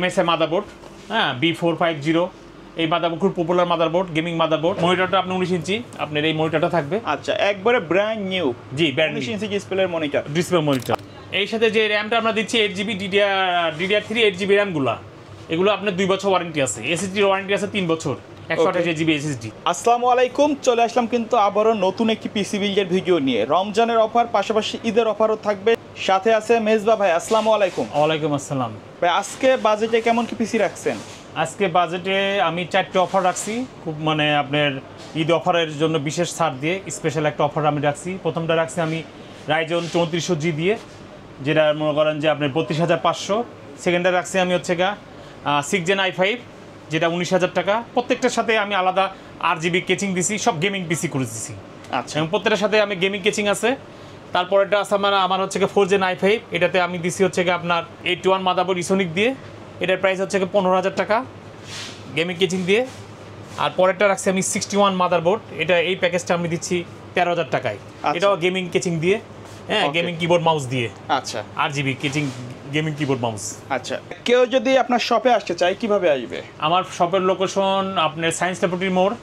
MSI motherboard, হ্যাঁ B450 এই motherboard খুব পপুলার মাদারবোর্ড, গেমিং মাদারবোর্ড। মনিটরটা আপনি 19 ইঞ্চি, আপনার এই মনিটরটা থাকবে। আচ্ছা, একবারে ব্র্যান্ড নিউ। জি, ব্র্যান্ড 19 ইঞ্চি ডিসপ্লের মনিটর। Display monitor. এই সাথে যে র্যামটা আমরা দিচ্ছি 8GB DDR3 8GB র্যামগুলো, এগুলো আপনার 2 বছর ওয়ারেন্টি আছে। SSD-র ওয়ারেন্টি আছে 3 বছর, 128GB SSD। আসসালামু আলাইকুম, চলে আসলাম কিন্তু আবারও নতুন একটি পিসি বিল্ডের ভিডিও নিয়ে। রমজানের অফার, পাশাপাশি ঈদের অফারও থাকবে। সাথে আছে মেজবা ভাই। আসসালামু আলাইকুম। ওয়ালাইকুম আসসালাম ভাই, আজকে বাজেটে কেমন কি পিসি রাখছেন? আজকে বাজেটে আমি 4টে অফার রাখছি, খুব মানে আপনার ঈদ অফারের জন্য বিশেষ ছাড় দিয়ে স্পেশাল একটা অফার আমি রাখছি। প্রথমটা রাখছি আমি রাইজন 3400G দিয়ে, যেটা মনে করেন যে আপনার 32,500। সেকেন্ডটা রাখছি আমি হচ্ছে 6 Gen i5, যেটা 19,000 টাকা। প্রত্যেকটার সাথে আমি আলাদা RGB কেচিং দিছি, সব গেমিং পিসি করে দিছি। আচ্ছা, এবং প্রত্যেকটার সাথে আমি গেমিং কেচিং আছে। তারপরেটা আছে আমার হচ্ছে 4 Gen i5, এটাতে আমি দিছি হচ্ছে আপনার 81 মাদারবোর্ড ইসোনিক দিয়ে। এটার প্রাইস হচ্ছে 15,000 টাকা গেমিং কেচিং দিয়ে। আর পরেরটা রাখছি আমি 61 মাদারবোর্ড, এটা এই প্যাকেজটা আমি দিচ্ছি 13,000 টাকায়। এটাও গেমিং কেচিং দিয়ে, হ্যাঁ গেমিং কিবোর্ড মাউস দিয়ে। আচ্ছা, RGB কেচিং গেমিং কিবোর্ড মাউস। আচ্ছা, কেউ যদি আপনার শপে আসতে চায় কিভাবে আসবে? আমার শপের লোকেশন আপনার সায়েন্স ল্যাবরেটরি মোড়,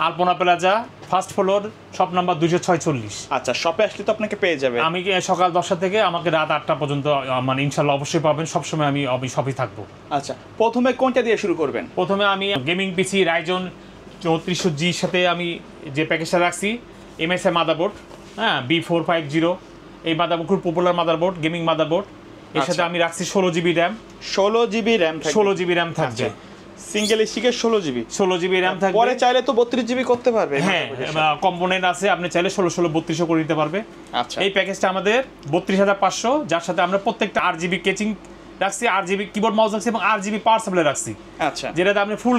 Alpana plaza, first floor, shop number 246। আচ্ছা, শপে আসলে তো আপনাকে পেয়ে যাবে। আমি সকাল 10টা থেকে আমাকে রাত 8টা পর্যন্ত মানে ইনশাল্লাহ অবশ্যই পাবেন। সবসময় আমি শপে থাকবো। আচ্ছা, প্রথমে কোনটা দিয়ে শুরু করবেন? প্রথমে আমি গেমিং পিসি রাইজন 3400Gর সাথে আমি যে প্যাকেজটা রাখছি MSI মাদারবোর্ড, হ্যাঁ B450 এই মাদারবোর্ড খুব পপুলার মাদারবোর্ড, গেমিং মাদারবোর্ড। এর সাথে আমি রাখছি 16GB র্যাম। 16GB র্যাম থাকবে। 16GB র্যাম থাকবে। সিঙ্গেল স্টিকের 16GB র্যাম থাকবে। পরে চাইলে তো 32GB করতে পারবে। হ্যাঁ, কম্পোনেন্ট আছে, আপনি চাইলে 16/32 করে দিতে পারবে। আচ্ছা, এই প্যাকেজটা আমাদের 32,500, যার সাথে আমরা প্রত্যেকটা RGB কেচিং রাখছি, RGB কিবোর্ড মাউস রাখছি এবং RGB পাওয়ার সাপ্লাই রাখছি। আচ্ছা, যেটাতে আপনি ফুল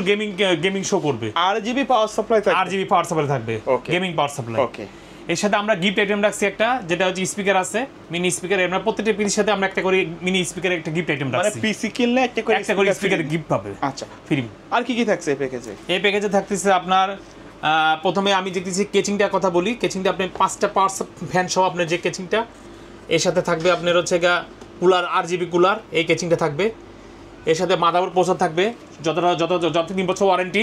গেমিং শো করবে। RGB পাওয়ার সাপ্লাই থাকবে। RGB পাওয়ার সাপ্লাই থাকবে, গেমিং পাওয়ার সাপ্লাই। ওকে। এর সাথে আমরা গিফট আইটেম রাখছি একটা, যেটা হচ্ছে স্পিকার আছে, মিনি স্পিকার। আমরা প্রত্যেকটা পিসির সাথে আমরা একটা করে মিনি স্পিকারের একটা গিফট আইটেম রাখছি। মানে পিসি কিনলে একটা করে স্পিকারের গিফট পাবে। আচ্ছা, ফ্রি। আর কি কি থাকছে এই প্যাকেজে? এই প্যাকেজে থাকতেছে আপনার প্রথমে আমি দেখতেছি কেচিংটার কথা বলি। কেচিংটা আপনি 5টা পাওয়ার ফ্যান সহ আপনার যে কেচিংটা, এর সাথে থাকবে আপনার হচ্ছে কুলার, RGB কুলার, এই কেচিংটা থাকবে। এর সাথে মাদারবোর্ড প্রসেসর থাকবে, যত 3 বছর ওয়ারেন্টি,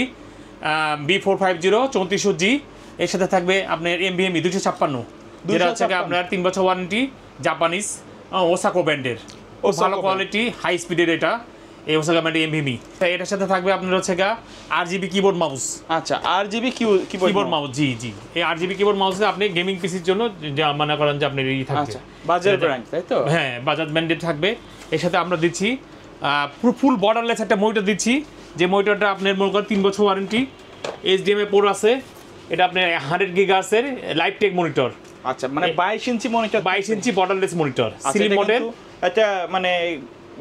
B450 3400G। এর সাথে থাকবে আপনার NVMe 256, যেটা হচ্ছে আপনার 3 বছর ওয়ারেন্টি, জাপানিজ ওসাকো ব্র্যান্ডের, ভালো কোয়ালিটি, হাই স্পিডের এটা, এই ওসাকো ব্র্যান্ডের NVMe। এটার সাথে থাকবে আপনার হচ্ছে RGB কিবোর্ড মাউস। আচ্ছা, RGB কিবোর্ড মাউস, জি। এই RGB কিবোর্ড মাউসে আপনি গেমিং পিসির জন্য মনে করেন যে আপনার এই থাকবে। আচ্ছা, বাজাজ ব্র্যান্ড, তাই তো? হ্যাঁ, বাজাজ ব্র্যান্ডের থাকবে। এর সাথে আমরা দিচ্ছি ফুল বর্ডারলেস একটা মনিটর দিচ্ছি, যে মনিটরটা আপনার মনে করেন 3 বছর ওয়ারেন্টি, HDMI পোর্ট আছে। এটা আপনার 100 গিগাহার্টজের লাইভ টেক মনিটর। আচ্ছা, মানে 22 ইঞ্চি মনিটর। 22 ইঞ্চি বর্ডারলেস মনিটর, স্লিম মডেল। এটা মানে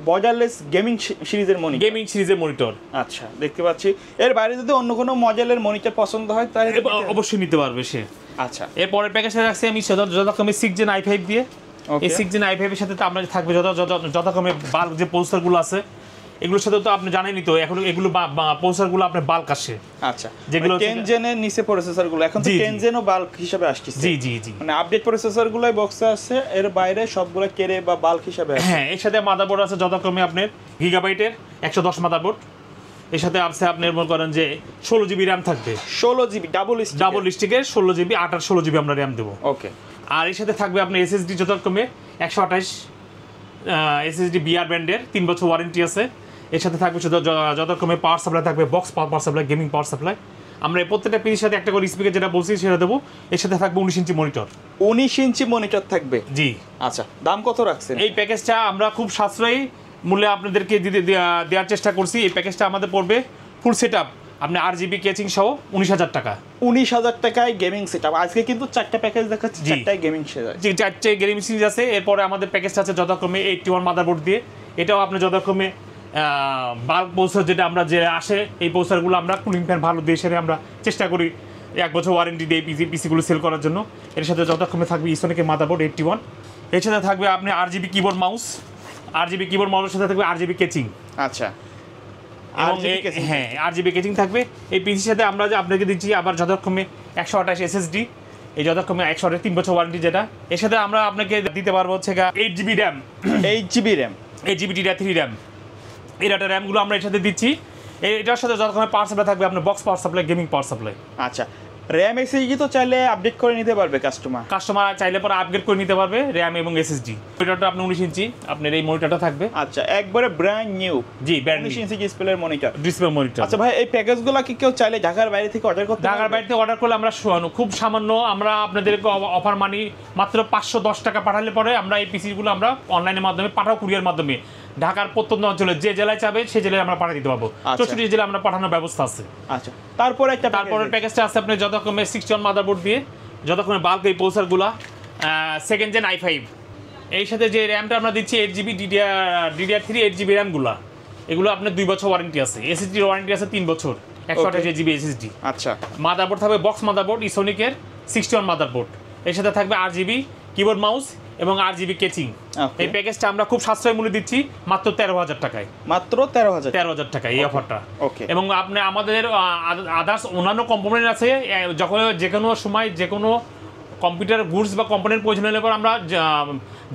বর্ডারলেস গেমিং সিরিজের মনিটর। আচ্ছা, দেখতে পাচ্ছি। এর বাইরে যদি অন্য কোনো মডেলের মনিটর পছন্দ হয় তাহলে অবশ্যই নিতে পারবে সে। আচ্ছা, এর পরের প্যাকেজটা রাখছি আমি যথাক্রমে 6 Gen i5 দিয়ে। এই 6 Gen i5 এর সাথে তো আপনার থাকবে যথাক্রমে বাল্ক যে প্রসেসরগুলো আছে, এগুলোর সাথে তো আপনি জানেনই তো এখন এগুলো প্রসেসরগুলো আপনার বাল্ক আসে। আচ্ছা, যেগুলো 10 জেনের নিচে প্রসেসরগুলো এখন তো 10 জেনও বাল্ক হিসেবে আসছে। জি। মানে আপডেট প্রসেসরগুলোই বক্সে আছে, এর বাইরে সবগুলো কেরে বা বাল্ক হিসেবে আছে। হ্যাঁ, এর সাথে মাদারবোর্ড আছে যথাক্রমে আপনার গিগাবাইটের 110 মাদারবোর্ড। এর সাথে আছে আপনার মনে করেন যে 16GB র্যাম থাকবে। 16GB ডাবল স্টিকের 16GB 16GB আমরা র্যাম দেবো। ওকে। আর এর সাথে থাকবে আপনার SSD যথাক্রমে 128 SSD BR ব্র্যান্ডের, 3 বছর ওয়ারেন্টি আছে। এর সাথে থাকবে যথাক্রমে পাওয়ার সাপ্লাই থাকবে, box power supply, gaming power supply. আমরা এই প্রত্যেকটা পিসির সাথে একটা করে স্পিকার যেটা বলছি সেটা দেবো। এর সাথে থাকবে 19 ইঞ্চি মনিটর। 19 ইঞ্চি মনিটর থাকবে, জি। আচ্ছা, দাম কত রাখছেন? এই প্যাকেজটা আমরা খুব সাশ্রয়ী মূল্যে আপনাদেরকে দেওয়ার চেষ্টা করছি। এই প্যাকেজটা আমাদের পড়বে ফুল সেটআপ আপনি RGB কেচিং সহ 19,000 টাকা। 19,000 টাকায় গেমিং সেটআপ। আজকে কিন্তু 4টা প্যাকেজ দেখাচ্ছি, 4টাই গেমিং সেটআপ। জি, 4টে গেমিং সিরিজ আছে। এরপরে আমাদের প্যাকেজটা আছে যথাক্রমে 81 মাদারবোর্ড দিয়ে। এটাও আপনি যথাক্রমে বাল্ক প্রসেসর যেটা আমরা যে আসে, এই প্রসেসরগুলো আমরা কুলিং ফ্যান ভালো দিয়ে সেরে আমরা চেষ্টা করি 1 বছর ওয়ারেন্টি দিয়ে পিসিগুলো সেল করার জন্য। এর সাথে যথাক্রমে থাকবে ইসোনিকের মাদারবোর্ড 81। এর সাথে থাকবে আপনি RGB keyboard mouse, RGB keyboard মাউসের সাথে থাকবে RGB কেচিং। আচ্ছা, হ্যাঁ, RGB কেচিং থাকবে। এই পিসির সাথে আমরা যে আপনাকে দিচ্ছি আবার যথাক্রমে 128 SSD, এই যথাক্রমে 128 3 বছর ওয়ারেন্টি যেটা। এর সাথে আমরা আপনাকে দিতে পারবো হচ্ছে 8GB RAM, 8GB RAM, 8GB DDR3 RAM. এই ডাটা র্যামগুলো আমরা এর সাথে দিচ্ছি। এটার সাথে যত রকমের পাওয়ার সাপ্লাই থাকবে আপনার box power supply, gaming power supply. আচ্ছা, র্যাম এসএসডি তো চাইলে আপডেট করে নিতে পারবে কাস্টমার চাইলে পরে আপগ্রেড করে নিতে পারবে র্যাম এবং এসএসডি। মনিটরটা আপনি 19 ইঞ্চি আপনার এই মনিটরটা থাকবে। আচ্ছা, একবারে ব্র্যান্ড নিউ। জি, ব্র্যান্ড 19 ইঞ্চি ডিসপ্লের মনিটর। Display monitor. আচ্ছা ভাই, এই প্যাকেজগুলো কি কেউ চাইলে ঢাকার বাইরে থেকে অর্ডার করতে পারবে? ঢাকার বাইরে থেকে অর্ডার করলে আমরা খুব সামান্য আমরা আপনাদেরকে অফার মানি মাত্র 510 টাকা পাঠালে পরে আমরা এই পিসিগুলো আমরা অনলাইনের মাধ্যমে পাঠাও, কুরিয়ার মাধ্যমে ঢাকার প্রত্যন্ত অঞ্চলে যে জেলায় চাবে সেই জেলায় আমরা পাঠিয়ে দিতে পারবো। 64 জেলায় আমরা পাঠানোর ব্যবস্থা আছে। আচ্ছা, তারপরে প্যাকেজটা আছে আপনার যত রকমের 61 মাদারবোর্ড দিয়ে যত রকমের বাল্ক এই প্রসেসরগুলো, সেকেন্ড জেন i5 এই সাথে যে র্যামটা আমরা দিচ্ছি 8GB DDR3 8GB র্যামগুলো, এগুলো আপনার 2 বছর ওয়ারেন্টি আছে। এসএসডির ওয়ারেন্টি আছে 3 বছর, 128GB এসএসডি। আচ্ছা, মাদারবোর্ড থাকবে বক্স মাদারবোর্ড ইসোনিকের 61 মাদারবোর্ড, এর সাথে থাকবে RGB কিবোর্ড মাউস এবং RGB কেচিং। এই প্যাকেজটা আমরা খুব সাশ্রয় মূল্যে দিচ্ছি মাত্র 13,000 টাকায়। মাত্র 13,000 টাকায় এই অফারটা। ওকে। এবং আপনি আমাদের আদার্স অন্যান্য কম্পোনেন্ট আছে, যখন যে কোনো সময় যে কোনো কম্পিউটার গুডস বা কম্পোনেন্ট প্রয়োজন হলে পর আমরা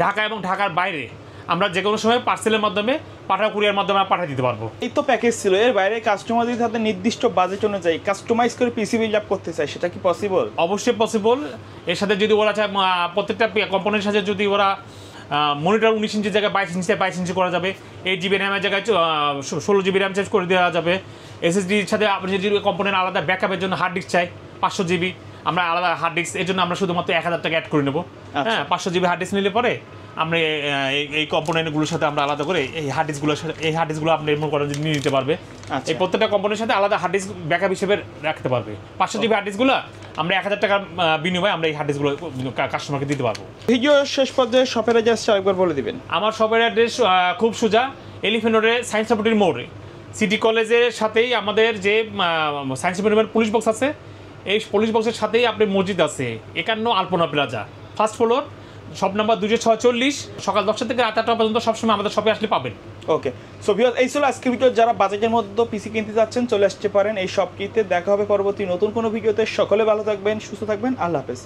ঢাকা এবং ঢাকার বাইরে আমরা যে কোনো সময় পার্সেলের মাধ্যমে পাঠাও কুরিয়ার মাধ্যমে পাঠিয়ে দিতে পারবো। এই তো প্যাকেজ ছিল, এর বাইরে কাস্টমার যদি তাদের নির্দিষ্ট বাজেট অনুযায়ী কাস্টমাইজ করে পিসি বিল্ড আপ করতে চায়, সেটা কি পসিবল? অবশ্যই পসিবল। এর সাথে যদি ওরা চায় প্রত্যেকটা কম্পোনেন্টের সাথে যদি ওরা মনিটর 19 ইঞ্চির জায়গায় 22 ইঞ্চি 22 ইঞ্চি করা যাবে, 8GB র্যামের জায়গায় 16GB র্যাম চেঞ্জ করে দেওয়া যাবে। এসএসডির সাথে আপনি যদি কম্পোনেন্ট আলাদা ব্যাকআপের জন্য হার্ড ডিস্ক চাই 500GB, আমরা আলাদা হার্ড ডিস্ক এর জন্য আমরা শুধুমাত্র 1000 টাকা অ্যাড করে নেবো। হ্যাঁ, 500GB হার্ড ডিস্ক নিলে পরে আমরা এই কম্পোনেন্টগুলোর সাথে আমরা আলাদা করে এই হার্ড ডিস্কগুলো আপনি এমন করে নিয়ে নিতে পারবে। এই প্রত্যেকটা কম্পোনেন্টের সাথে আলাদা হার্ড ডিস্ক ব্যাকআপ হিসেবে রাখতে পারবে। 500GB হার্ড ডিস্কগুলো আমরা 1000 টাকার বিনিময়ে আমরা এই হার্ড ডিস্কগুলো কাস্টমারকে দিতে পারবো। ভিডিও শেষ পর্যায়ে শপের অ্যাড্রেস আরেকবার বলে দিবেন। আমার শপের অ্যাড্রেস খুব সোজা, এলিফ্যান্ট রোডে সায়েন্স ল্যাবরেটরির মোড়ে সিটি কলেজের সাথেই আমাদের যে সায়েন্স ল্যাবরেটরির পুলিশ বক্স আছে, এই পুলিশ বক্সের সাথেই আপনার মসজিদ আছে 51 Alpana plaza, first floor, shop number 246। সকাল 10টা থেকে রাত 8টা পর্যন্ত সবসময় আমাদের শপে আসলে পাবেন। ওকে, সো ভিউয়ার্স, এই ছিল আজকের ভিডিও। যারা বাজেটের মধ্যে পিসি কিনতে যাচ্ছেন চলে আসতে পারেন এই শপটিতে। দেখা হবে পরবর্তী নতুন কোনো ভিডিওতে। সকলে ভালো থাকবেন, সুস্থ থাকবেন, আল্লাহ হাফেজ।